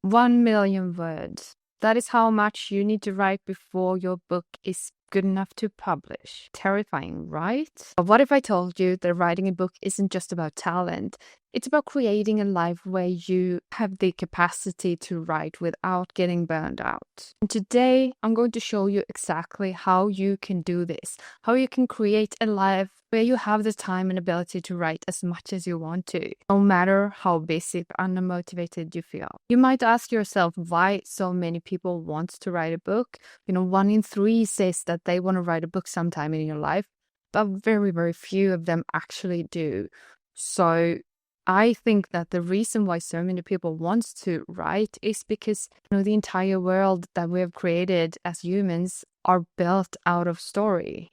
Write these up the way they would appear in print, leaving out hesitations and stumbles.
1 million words. That is how much you need to write before your book is good enough to publish. Terrifying, right? But what if I told you that writing a book isn't just about talent? It's about creating a life where you have the capacity to write without getting burned out. And today, I'm going to show you exactly how you can do this, how you can create a life where you have the time and ability to write as much as you want to, no matter how busy or unmotivated you feel. You might ask yourself why so many people want to write a book. 1 in 3 says that they want to write a book sometime in your life, but very, very few of them actually do. So I think that the reason why so many people want to write is because the entire world that we have created as humans are built out of story.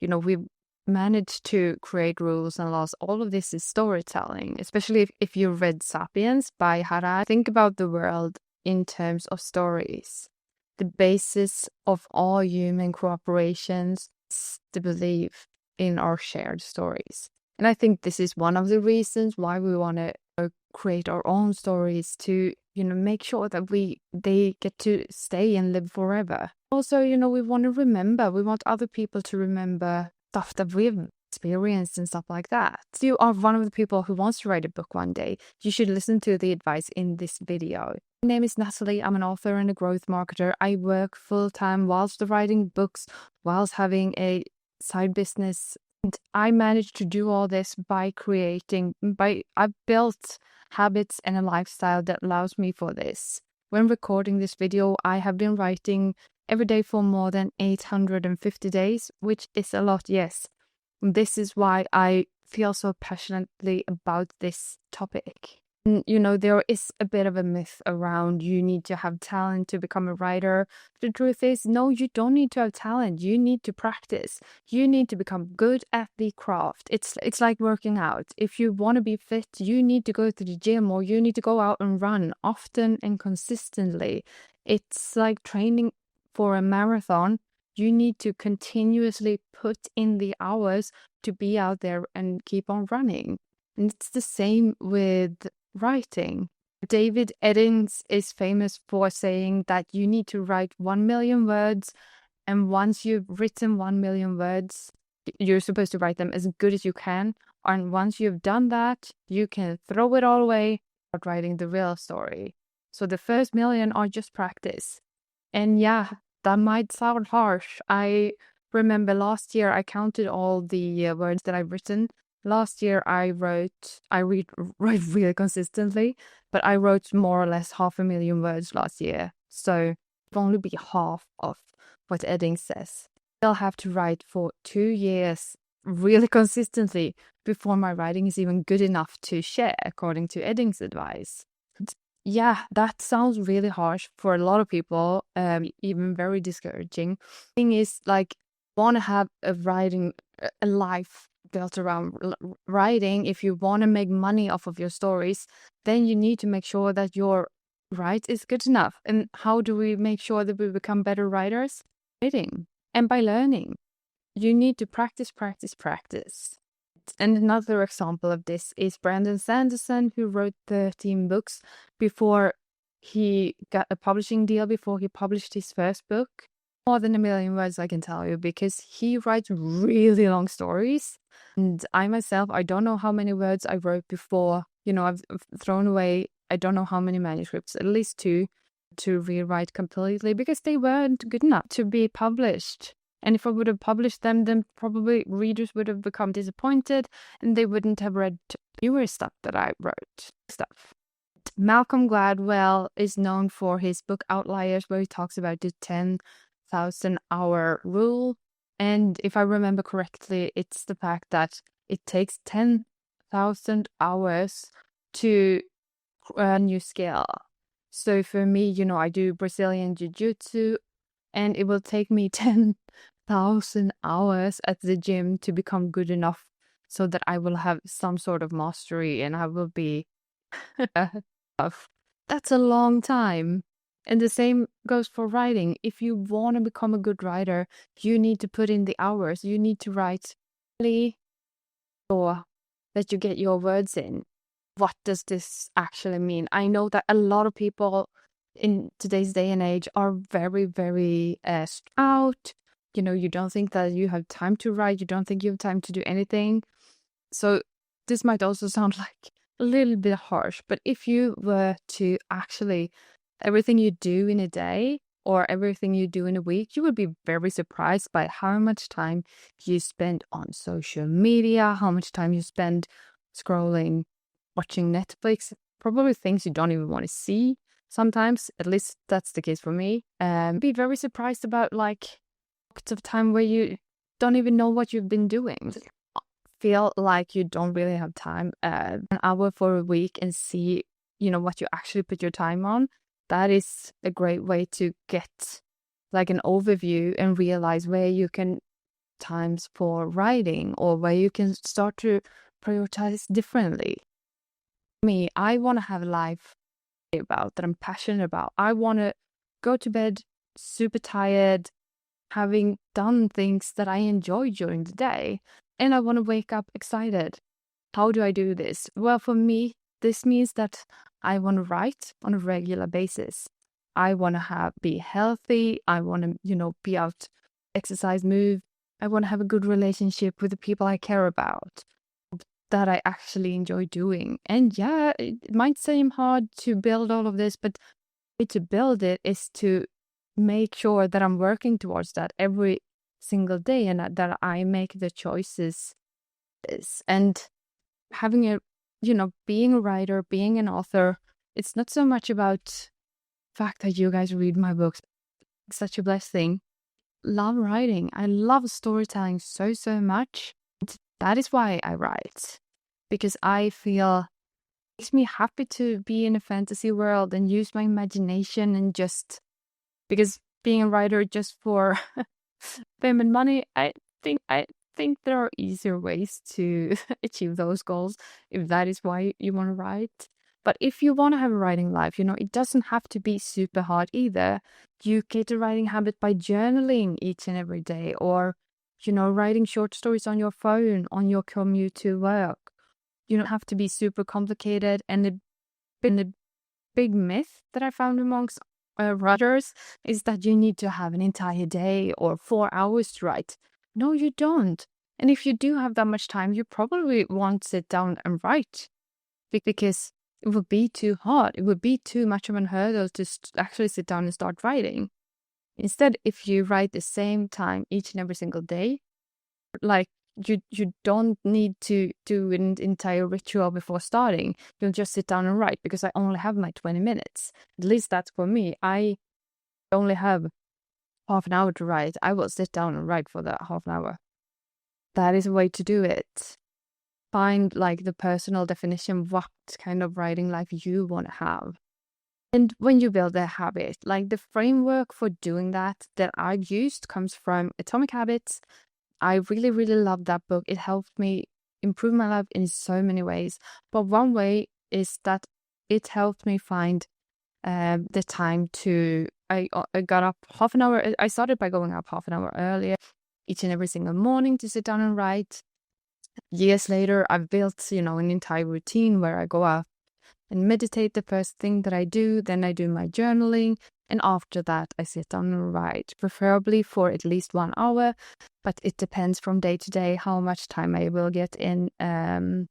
We've managed to create rules and laws. All of this is storytelling, especially if you read Sapiens by Harari. Think about the world in terms of stories. The basis of all human cooperations is the belief in our shared stories. And I think this is one of the reasons why we want to create our own stories to, make sure that they get to stay and live forever. Also, we want to remember, we want other people to remember stuff that we've experienced and stuff like that. If you are one of the people who wants to write a book one day, you should listen to the advice in this video. My name is Natalie. I'm an author and a growth marketer. I work full-time whilst writing books, whilst having a side business. And I managed to do all this I've built habits and a lifestyle that allows me for this. When recording this video, I have been writing every day for more than 850 days, which is a lot, yes. This is why I feel so passionately about this topic. There is a bit of a myth around you need to have talent to become a writer. The truth is, no, you don't need to have talent. You need to practice. You need to become good at the craft. It's like working out. If you want to be fit, you need to go to the gym or you need to go out and run often and consistently. It's like training for a marathon. You need to continuously put in the hours to be out there and keep on running. And it's the same with writing. David Eddings is famous for saying that you need to write 1 million words, and once you've written 1 million words, you're supposed to write them as good as you can. And once you've done that, you can throw it all away, start writing the real story. So the first million are just practice. And yeah, that might sound harsh. I remember last year I counted all the words that I've written. Last year I wrote really consistently, but I wrote more or less 500,000 words last year. So it'll only be half of what Eddings says. I'll have to write for 2 years really consistently before my writing is even good enough to share, according to Eddings' advice. Yeah, that sounds really harsh for a lot of people, even very discouraging. Thing is, want to have a life built around writing. If you want to make money off of your stories, then you need to make sure that your write is good enough. And how do we make sure that we become better writers? Writing and by learning. You need to practice. And another example of this is Brandon Sanderson, who wrote 13 books before he got a publishing deal, before he published his first book. More than 1 million words, I can tell you, because he writes really long stories. And I myself, I don't know how many words I wrote before. I've thrown away, I don't know how many manuscripts, at least 2, to rewrite completely because they weren't good enough to be published. And if I would have published them, then probably readers would have become disappointed and they wouldn't have read newer stuff that I wrote. Malcolm Gladwell is known for his book Outliers, where he talks about the 10,000 hour rule. And if I remember correctly, it's the fact that it takes 10,000 hours to a new skill. So for me, I do Brazilian Jiu-Jitsu, and it will take me 10,000 hours at the gym to become good enough so that I will have some sort of mastery and I will be That's a long time. And the same goes for writing. If you want to become a good writer, you need to put in the hours. You need to write or that you get your words in. What does this actually mean? I know that a lot of people in today's day and age are very, very out. You don't think that you have time to write. You don't think you have time to do anything. So this might also sound like a little bit harsh, but if you were to actually, everything you do in a day or everything you do in a week, you would be very surprised by how much time you spend on social media, how much time you spend scrolling, watching Netflix, probably things you don't even want to see sometimes. At least that's the case for me. Be very surprised about like pockets of time where you don't even know what you've been doing. Feel like you don't really have time, an hour for a week, and see, what you actually put your time on. That is a great way to get like an overview and realize where you can times for writing or where you can start to prioritize differently. Me, I want to have a life about that I'm passionate about. I want to go to bed super tired, having done things that I enjoy during the day, and I want to wake up excited. How do I do this? Well, for me, this means that I want to write on a regular basis. I want to be healthy. I want to, be out, exercise, move. I want to have a good relationship with the people I care about, that I actually enjoy doing. And yeah, it might seem hard to build all of this, but the way to build it is to make sure that I'm working towards that every single day, and that I make the choices. And having being a writer, being an author, it's not so much about the fact that you guys read my books. It's such a blessing. Love writing. I love storytelling so much. That is why I write, because I feel it makes me happy to be in a fantasy world and use my imagination, and just because being a writer just for fame and money, I think there are easier ways to achieve those goals if that is why you want to write. But if you want to have a writing life, it doesn't have to be super hard either. You get a writing habit by journaling each and every day, or writing short stories on your phone on your commute to work. You don't have to be super complicated. And the big myth that I found amongst writers is that you need to have an entire day or 4 hours to write. No, you don't. And if you do have that much time, you probably won't sit down and write, because it would be too hard. It would be too much of an hurdle to actually sit down and start writing. Instead, if you write the same time each and every single day, like you don't need to do an entire ritual before starting. You'll just sit down and write, because I only have my 20 minutes. At least that's for me. I only have half an hour to write. I will sit down and write for that half an hour. That is a way to do it. Find like the personal definition of what kind of writing life you want to have. And when you build a habit, like the framework for doing that I've used comes from Atomic Habits. I really, really love that book. It helped me improve my life in so many ways. But one way is that it helped me find the time to, I got up half an hour. I started by going up half an hour earlier each and every single morning to sit down and write. Years later, I've built, an entire routine where I go up and meditate the first thing that I do. Then I do my journaling. And after that, I sit down and write, preferably for at least 1 hour. But it depends from day to day how much time I will get in.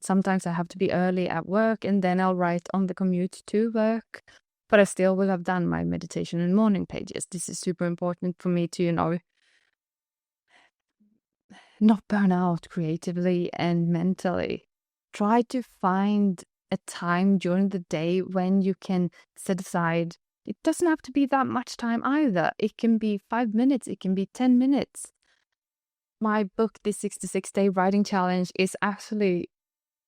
Sometimes I have to be early at work, and then I'll write on the commute to work. But I still will have done my meditation and morning pages. This is super important for me to, not burn out creatively and mentally. Try to find a time during the day when you can set aside. It doesn't have to be that much time either. It can be 5 minutes. It can be 10 minutes. My book, The 66-Day Writing Challenge, is actually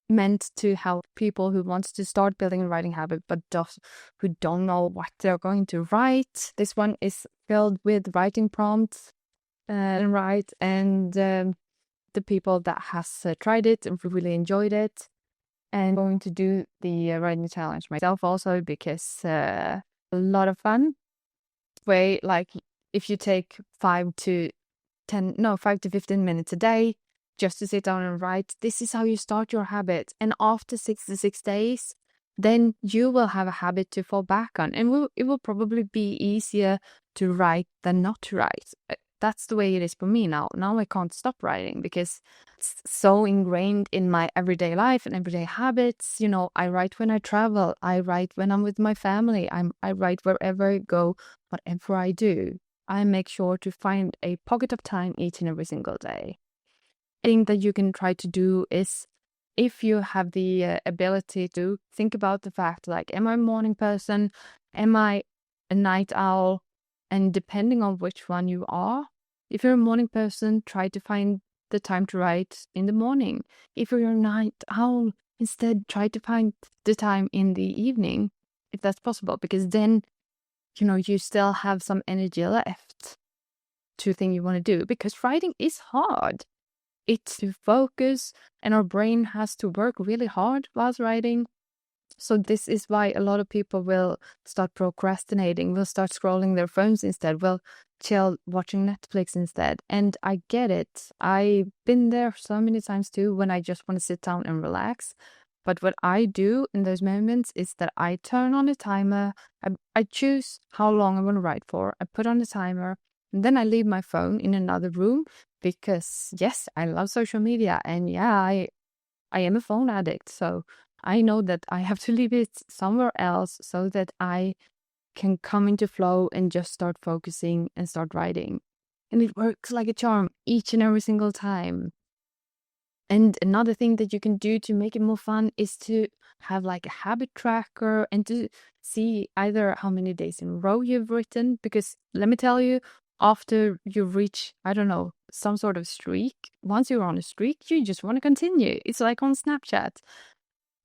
meant to help people who want to start building a writing habit, but who don't know what they're going to write. This one is filled with writing prompts and the people that has tried it and really enjoyed it. And I'm going to do the writing challenge myself also, because a lot of fun. Way, like if you take 5 to 15 minutes a day just to sit down and write, this is how you start your habit. And after 66 days, then you will have a habit to fall back on, and it will probably be easier to write than not to write. That's the way it is for me now. Now I can't stop writing because it's so ingrained in my everyday life and everyday habits. I write when I travel. I write when I'm with my family. I write wherever I go, whatever I do. I make sure to find a pocket of time each and every single day. Thing that you can try to do is, if you have the ability to think about the fact, like, am I a morning person? Am I a night owl? And depending on which one you are, if you're a morning person, try to find the time to write in the morning. If you're a night owl, instead try to find the time in the evening, if that's possible, because then, you still have some energy left to think you want to do, because writing is hard. It's to focus, and our brain has to work really hard whilst writing. So this is why a lot of people will start procrastinating, will start scrolling their phones instead, will chill watching Netflix instead. And I get it. I've been there so many times too, when I just want to sit down and relax. But what I do in those moments is that I turn on a timer. I choose how long I want to write for. I put on a timer, and then I leave my phone in another room, because yes, I love social media, and yeah, I am a phone addict. So I know that I have to leave it somewhere else so that I can come into flow and just start focusing and start writing. And it works like a charm each and every single time. And another thing that you can do to make it more fun is to have like a habit tracker and to see either how many days in a row you've written. Because let me tell you, after you reach, I don't know, some sort of streak, once you're on a streak, you just want to continue. It's like on Snapchat.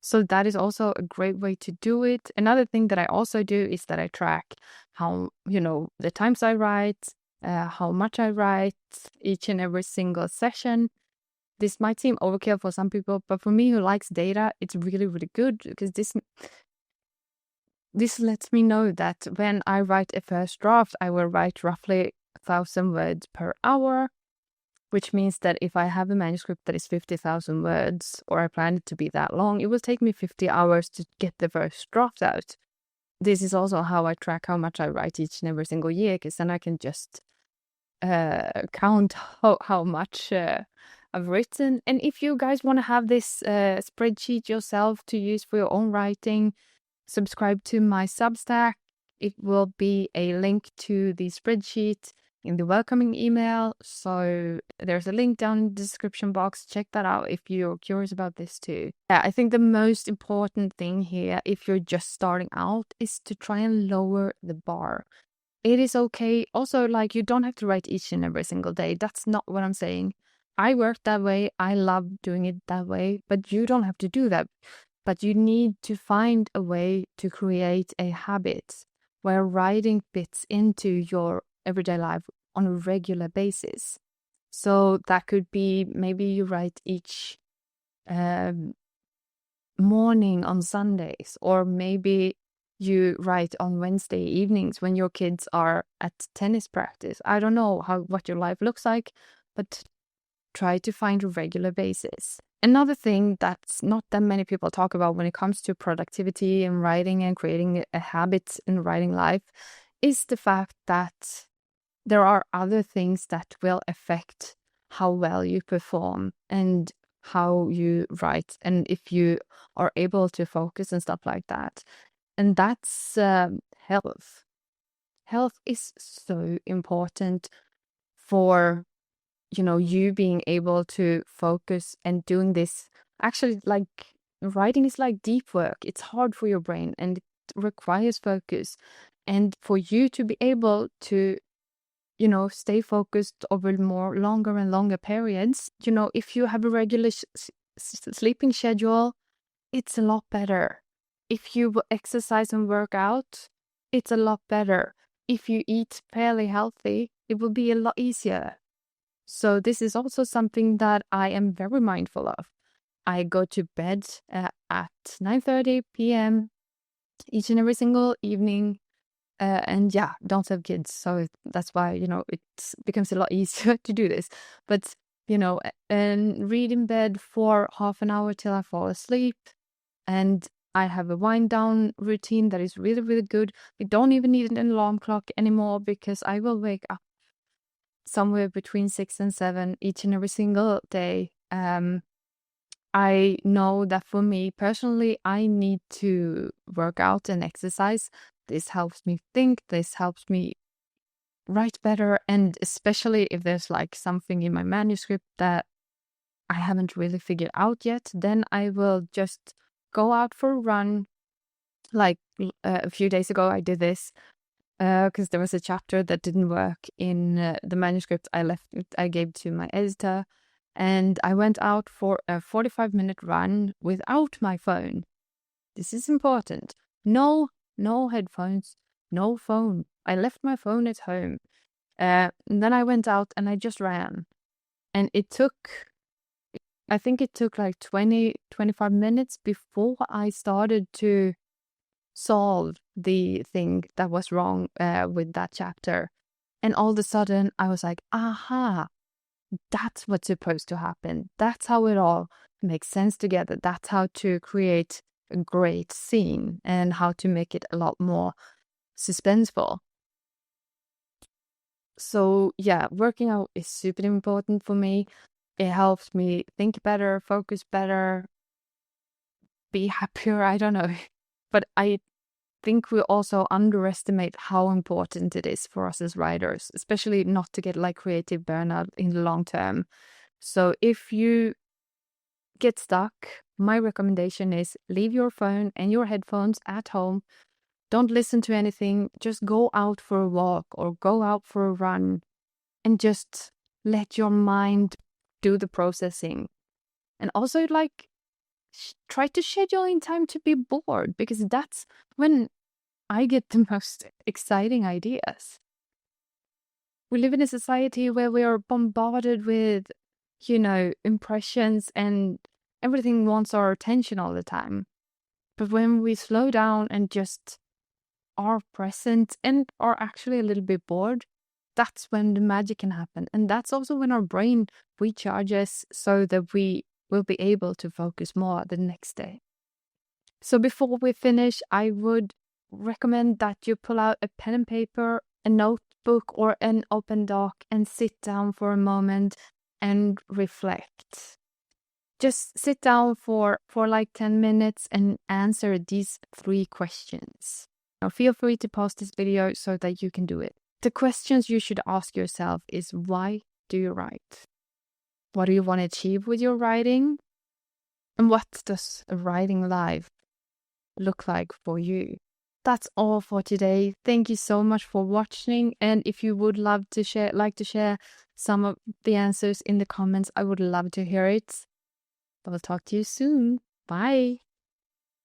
So that is also a great way to do it. Another thing that I also do is that I track how, the times I write, how much I write each and every single session. This might seem overkill for some people, but for me who likes data, it's really, really good, because this lets me know that when I write a first draft, I will write roughly 1,000 words per hour, which means that if I have a manuscript that is 50,000 words, or I plan it to be that long, it will take me 50 hours to get the first draft out. This is also how I track how much I write each and every single year, because then I can just count how much I've written. And if you guys want to have this spreadsheet yourself to use for your own writing, subscribe to my Substack. It will be a link to the spreadsheet in the welcoming email. So there's a link down in the description box. Check that out if you're curious about this too. Yeah, I think the most important thing here, if you're just starting out, is to try and lower the bar. It is okay. Also, like, you don't have to write each and every single day. That's not what I'm saying. I work that way. I love doing it that way, but you don't have to do that. But you need to find a way to create a habit where writing fits into your everyday life on a regular basis. So that could be, maybe you write each morning on Sundays, or maybe you write on Wednesday evenings when your kids are at tennis practice. I don't know what your life looks like, but try to find a regular basis. Another thing that's not that many people talk about when it comes to productivity and writing and creating a habit in writing life is the fact that there are other things that will affect how well you perform and how you write, and if you are able to focus and stuff like that. And that's health. Health is so important for, you being able to focus and doing this. Actually, like, writing is like deep work. It's hard for your brain and it requires focus. And for you to be able to, stay focused over longer and longer periods, if you have a regular sleeping schedule, it's a lot better. If you exercise and work out, it's a lot better. If you eat fairly healthy, it will be a lot easier. So this is also something that I am very mindful of. I go to bed at 9:30 p.m. each and every single evening. And yeah, don't have kids. So that's why, it becomes a lot easier to do this. But, and read in bed for half an hour till I fall asleep. And I have a wind down routine that is really, really good. I don't even need an alarm clock anymore because I will wake up somewhere between 6 and 7 each and every single day. I know that for me personally, I need to work out and exercise. This helps me think, this helps me write better. And especially if there's like something in my manuscript that I haven't really figured out yet, then I will just go out for a run. Like a few days ago, I did this because there was a chapter that didn't work in the manuscript I gave to my editor. And I went out for a 45-minute run without my phone. This is important. No headphones, no phone. I left my phone at home. And then I went out and I just ran. And I think it took like 20-25 minutes before I started to solve the thing that was wrong with that chapter. And all of a sudden I was like, aha, that's what's supposed to happen. That's how it all makes sense together. That's how to create a great scene and how to make it a lot more suspenseful. So yeah, working out is super important for me. It helps me think better, focus better, be happier. I don't know. But I think we also underestimate how important it is for us as writers, especially not to get like creative burnout in the long term. So if you get stuck, my recommendation is leave your phone and your headphones at home. Don't listen to anything. Just go out for a walk or go out for a run and just let your mind do the processing. And also like try to schedule in time to be bored, because that's when I get the most exciting ideas. We live in a society where we are bombarded with, impressions, and everything wants our attention all the time. But when we slow down and just are present and are actually a little bit bored, that's when the magic can happen. And that's also when our brain recharges so that we will be able to focus more the next day. So before we finish, I would recommend that you pull out a pen and paper, a notebook, or an open doc and sit down for a moment and reflect. Just sit down for like 10 minutes and answer these 3 questions. Now feel free to pause this video so that you can do it. The questions you should ask yourself is, why do you write? What do you want to achieve with your writing? And what does a writing life look like for you? That's all for today. Thank you so much for watching. And if you would like to share some of the answers in the comments, I would love to hear it. I will talk to you soon. Bye.